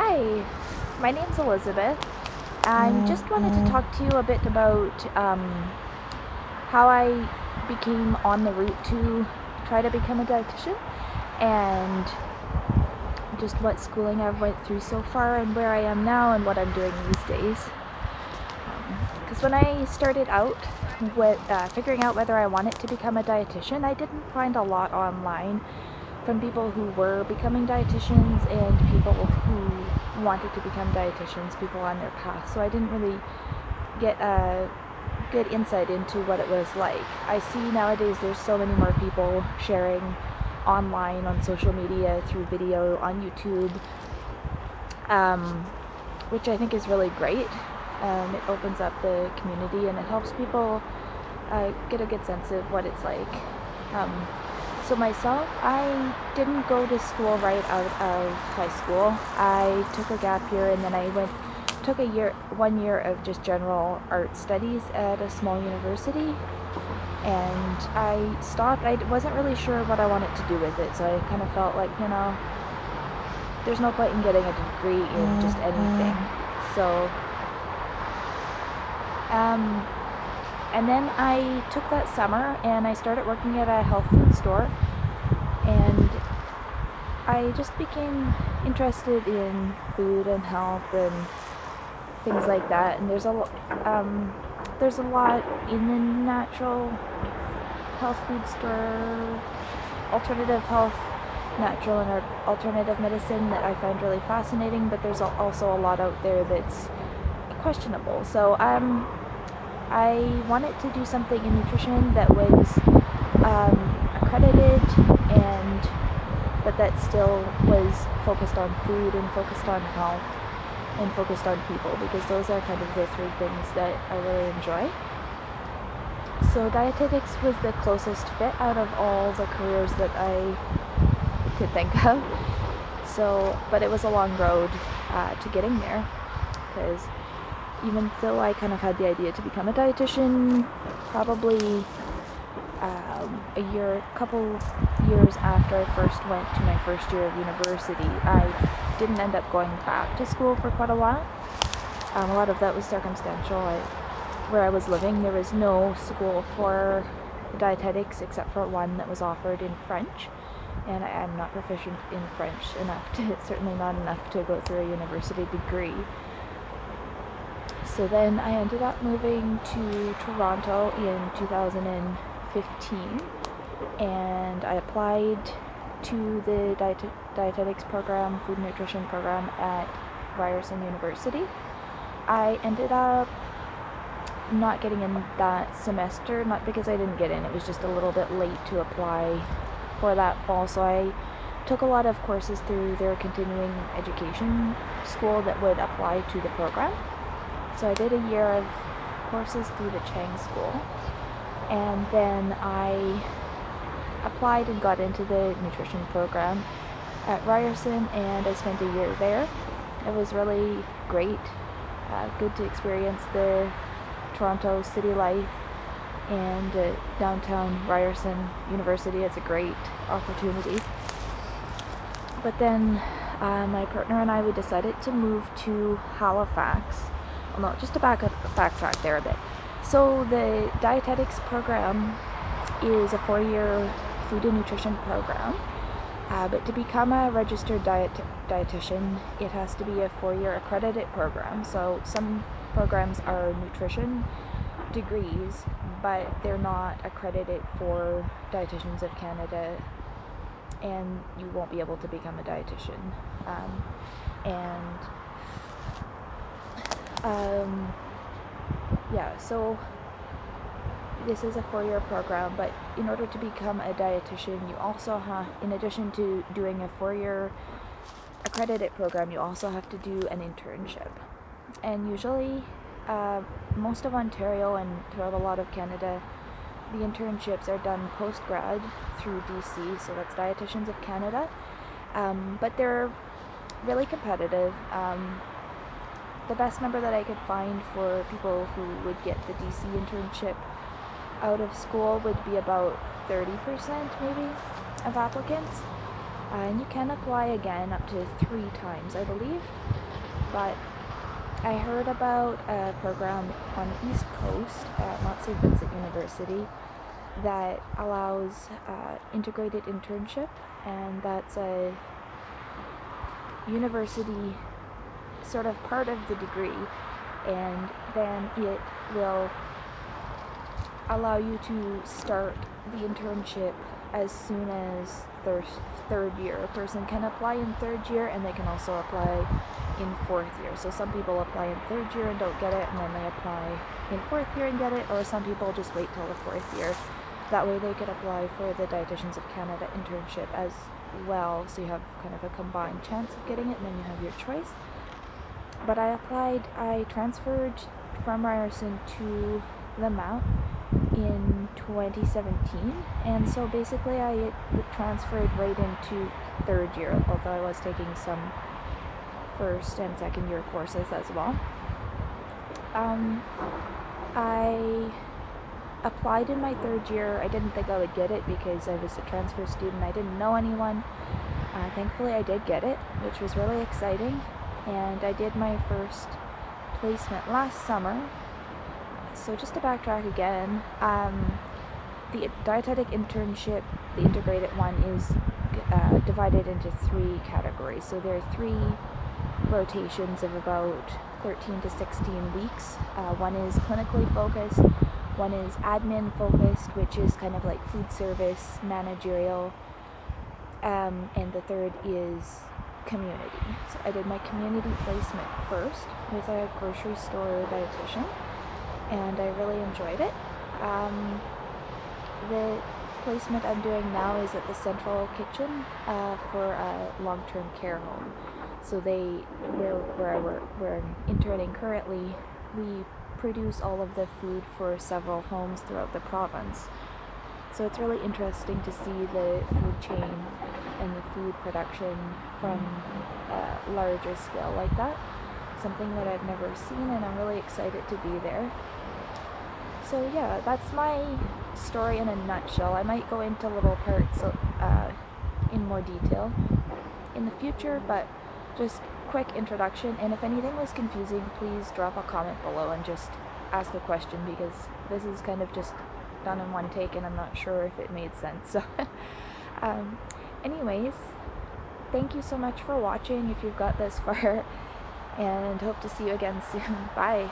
Hi, my name's Elizabeth. I just wanted to talk to you a bit about how I became on the route to try to become a dietitian and just what schooling I've went through so far and where I am now and what I'm doing these days. Because when I started out with figuring out whether I wanted to become a dietitian, I didn't find a lot online from people who were becoming dietitians and people who wanted to become dietitians, people on their path. So I didn't really get a good insight into what it was like. I see nowadays there's so many more people sharing online on social media, through video, on YouTube, which I think is really great. It opens up the community and it helps people get a good sense of what it's like. So myself, I didn't go to school right out of high school. I took a gap year and then I took 1 year of just general art studies at a small university. And I stopped. I wasn't really sure what I wanted to do with it, so I kind of felt like, there's no point in getting a degree in just anything. So, and then I took that summer and I started working at a health food store, and I just became interested in food and health and things like that. And there's a lot in the natural health food store, alternative health, natural and alternative medicine that I find really fascinating, but there's also a lot out there that's questionable. So I wanted to do something in nutrition that was accredited but that still was focused on food and focused on health and focused on people, because those are kind of the three things that I really enjoy. So dietetics was the closest fit out of all the careers that I could think of. So, but it was a long road to getting there, because even though I kind of had the idea to become a dietitian, probably a couple years after I first went to my first year of university, I didn't end up going back to school for quite a while. A lot of that was circumstantial. Where I was living, there was no school for dietetics except for one that was offered in French, and I'm not proficient in French enough certainly not enough to go through a university degree. So then I ended up moving to Toronto in 2015, and I applied to the dietetics program, food nutrition program at Ryerson University. I ended up not getting in that semester, not because I didn't get in, it was just a little bit late to apply for that fall. So I took a lot of courses through their continuing education school that would apply to the program. So I did a year of courses through the Chang School, and then I applied and got into the nutrition program at Ryerson, and I spent a year there. It was really great, good to experience the Toronto city life and downtown Ryerson University. It's a great opportunity. But then my partner and I, we decided to move to Halifax. Well, no, just to backtrack there a bit. So the dietetics program is a 4-year food and nutrition program, but to become a registered dietitian, it has to be a 4-year accredited program. So some programs are nutrition degrees, but they're not accredited for Dietitians of Canada, and you won't be able to become a dietitian. So this is a 4-year program, but in order to become a dietitian, you also have, in addition to doing a 4-year accredited program, you also have to do an internship. And usually, most of Ontario and throughout a lot of Canada, the internships are done post-grad through DC, so that's Dietitians of Canada. But they're really competitive. The best number that I could find for people who would get the DC internship out of school would be about 30% maybe of applicants. And you can apply again up to 3 times, I believe. but I heard about a program on the East Coast at Mount St. Vincent University that allows integrated internship, and that's a university sort of part of the degree, and then it will allow you to start the internship as soon as third year. A person can apply in third year, and they can also apply in fourth year. So some people apply in third year and don't get it, and then they apply in fourth year and get it, or some people just wait till the fourth year. That way they could apply for the Dietitians of Canada internship as well, so you have kind of a combined chance of getting it, and then you have your choice. But I transferred from Ryerson to the Mount in 2017, and so basically I transferred right into third year, although I was taking some first and second year courses as well. I applied in my third year. I didn't think I would get it because I was a transfer student. I didn't know anyone. Thankfully I did get it, which was really exciting, and I did my first placement last summer. So just to backtrack again, the dietetic internship, the integrated one, is divided into 3 categories. So there are 3 rotations of about 13 to 16 weeks. One is clinically focused, one is admin focused, which is kind of like food service, managerial, and the third is community. So I did my community placement first with a grocery store dietitian, and I really enjoyed it. The placement I'm doing now is at the Central Kitchen for a long-term care home. So where I'm interning currently, we produce all of the food for several homes throughout the province. So it's really interesting to see the food chain and the food production from a larger scale like that. Something that I've never seen, and I'm really excited to be there. So yeah, that's my story in a nutshell. I might go into little parts in more detail in the future, but just quick introduction. And if anything was confusing, please drop a comment below and just ask a question, because this is kind of just done in one take and I'm not sure if it made sense. So anyways, thank you so much for watching if you've got this far, and hope to see you again soon. Bye.